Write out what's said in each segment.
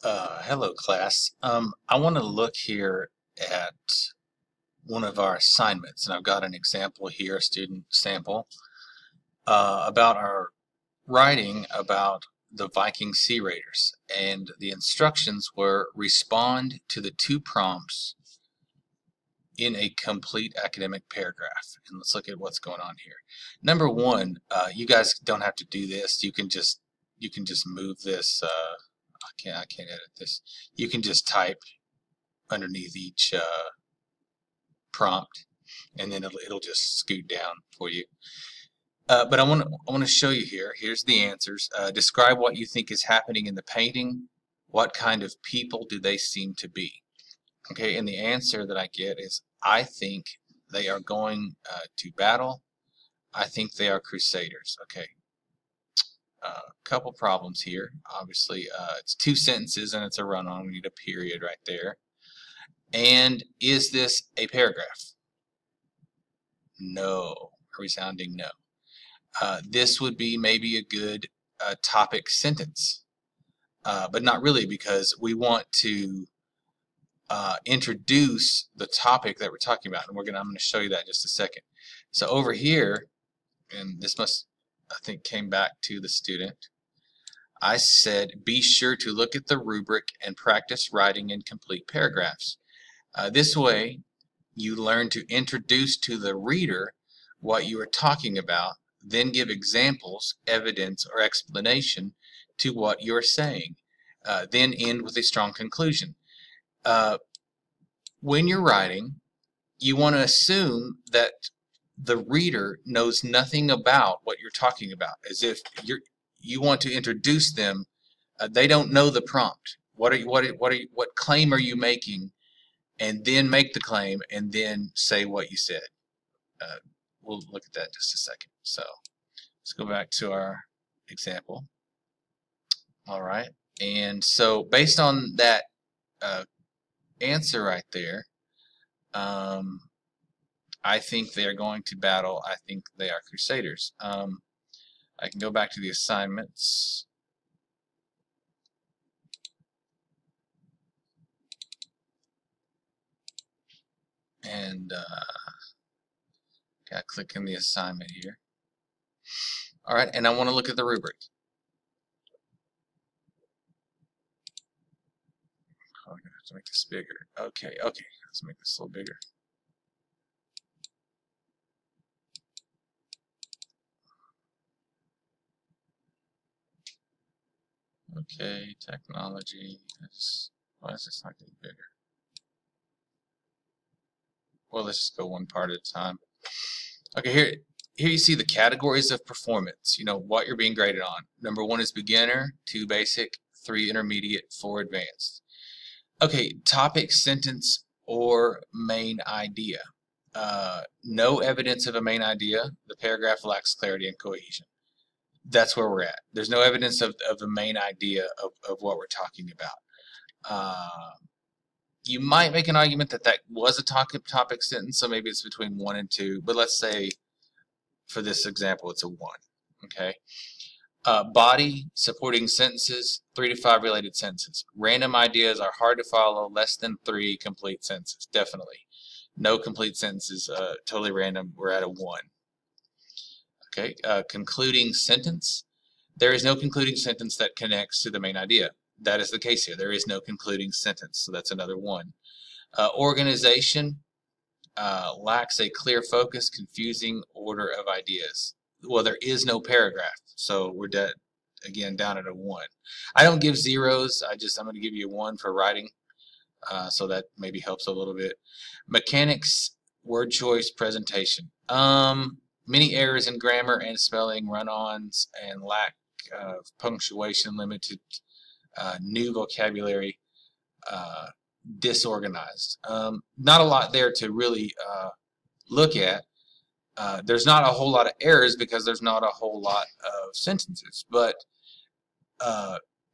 Hello, class. I want to look here at one of our assignments, and I've got an example here, a student sample, about our writing about the Viking Sea Raiders. And the instructions were respond to the two prompts in a complete academic paragraph. And let's look at what's going on here. Number one, you guys don't have to do this. You can just move this. I can't edit this. You can just type underneath each prompt, and then it'll just scoot down for you. But I want to show you here. Here's the answers. Describe what you think is happening in the painting. What kind of people do they seem to be? Okay, and the answer that I get is I think they are going to battle. I think they are crusaders. Okay. Couple problems here. Obviously, it's two sentences and it's a run-on. We need a period right there. And is this a paragraph? No. A resounding no. This would be maybe a good topic sentence, but not really, because we want to introduce the topic that we're talking about, and I'm going to show you that in just a second. So over here, and this must, I think, came back to the student. I said, be sure to look at the rubric and practice writing in complete paragraphs. This way, you learn to introduce to the reader what you are talking about, then give examples, evidence, or explanation to what you're saying. Then end with a strong conclusion. When you're writing, you want to assume that the reader knows nothing about what you're talking about, as if you want to introduce them. They don't know the prompt. What claim are you making? And then make the claim, and then say what you said. We'll look at that in just a second. So let's go back to our example. All right, and so based on that answer right there, I think they are going to battle. I think they are crusaders. I can go back to the assignments. And gotta click in the assignment here. All right, and I want to look at the rubric. Oh, I'm gonna have to make this bigger. Okay, let's make this a little bigger. Okay, technology. Why is this not getting bigger? Well, let's just go one part at a time. Okay, here you see the categories of performance. You know what you're being graded on. Number 1 is beginner, 2 basic, 3 intermediate, 4 advanced. Okay, topic, sentence, or main idea. No evidence of a main idea. The paragraph lacks clarity and cohesion. That's where we're at. There's no evidence of the main idea of what we're talking about. You might make an argument that was a topic sentence, so maybe it's between 1 and 2, but let's say for this example it's a 1. Okay. Body, supporting sentences, 3 to 5 related sentences. Random ideas are hard to follow, less than 3 complete sentences, definitely. No complete sentences, totally random, we're at a 1. Okay, concluding sentence. There is no concluding sentence that connects to the main idea. That is the case here. There is no concluding sentence, so that's another 1. Organization lacks a clear focus, confusing order of ideas. Well, there is no paragraph, so we're again down at a 1. I don't give zeros. I'm going to give you a 1 for writing, so that maybe helps a little bit. Mechanics, word choice, presentation. Many errors in grammar and spelling, run-ons, and lack of punctuation, limited new vocabulary, disorganized. Not a lot there to really look at. There's not a whole lot of errors because there's not a whole lot of sentences, but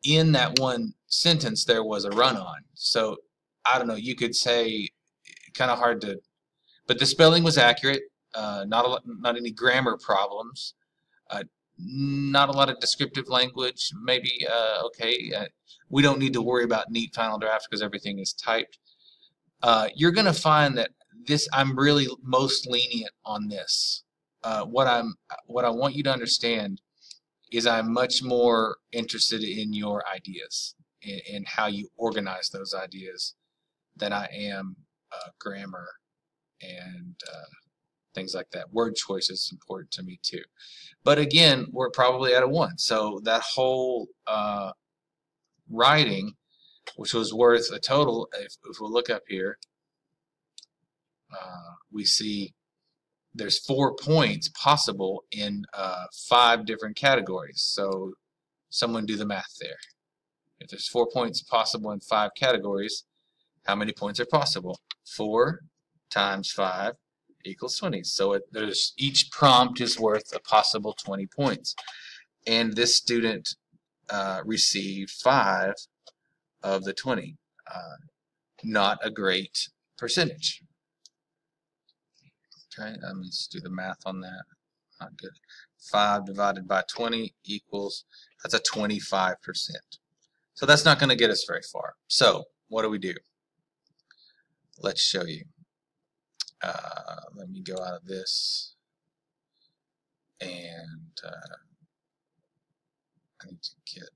in that one sentence there was a run-on. So I don't know, you could say, kind of hard to, but the spelling was accurate. Not any grammar problems. not a lot of descriptive language, maybe. Okay, we don't need to worry about neat final draft because everything is typed. You're going to find that I'm really most lenient on this. What I want you to understand is I'm much more interested in your ideas and how you organize those ideas than I am grammar and things like that. Word choice is important to me too. But again, we're probably at a 1. So that whole writing, which was worth a total, if we look up here, we see there's 4 points possible in 5 different categories. So someone do the math there. If there's 4 points possible in 5 categories, how many points are possible? 4 times 5 equals 20. So there's each prompt is worth a possible 20 points. And this student received 5 of the 20. Not a great percentage. Okay, let's do the math on that. Not good. 5 divided by 20 equals, that's a 25%. So that's not going to get us very far. So what do? Let's show you. Let me go out of this, and I need to get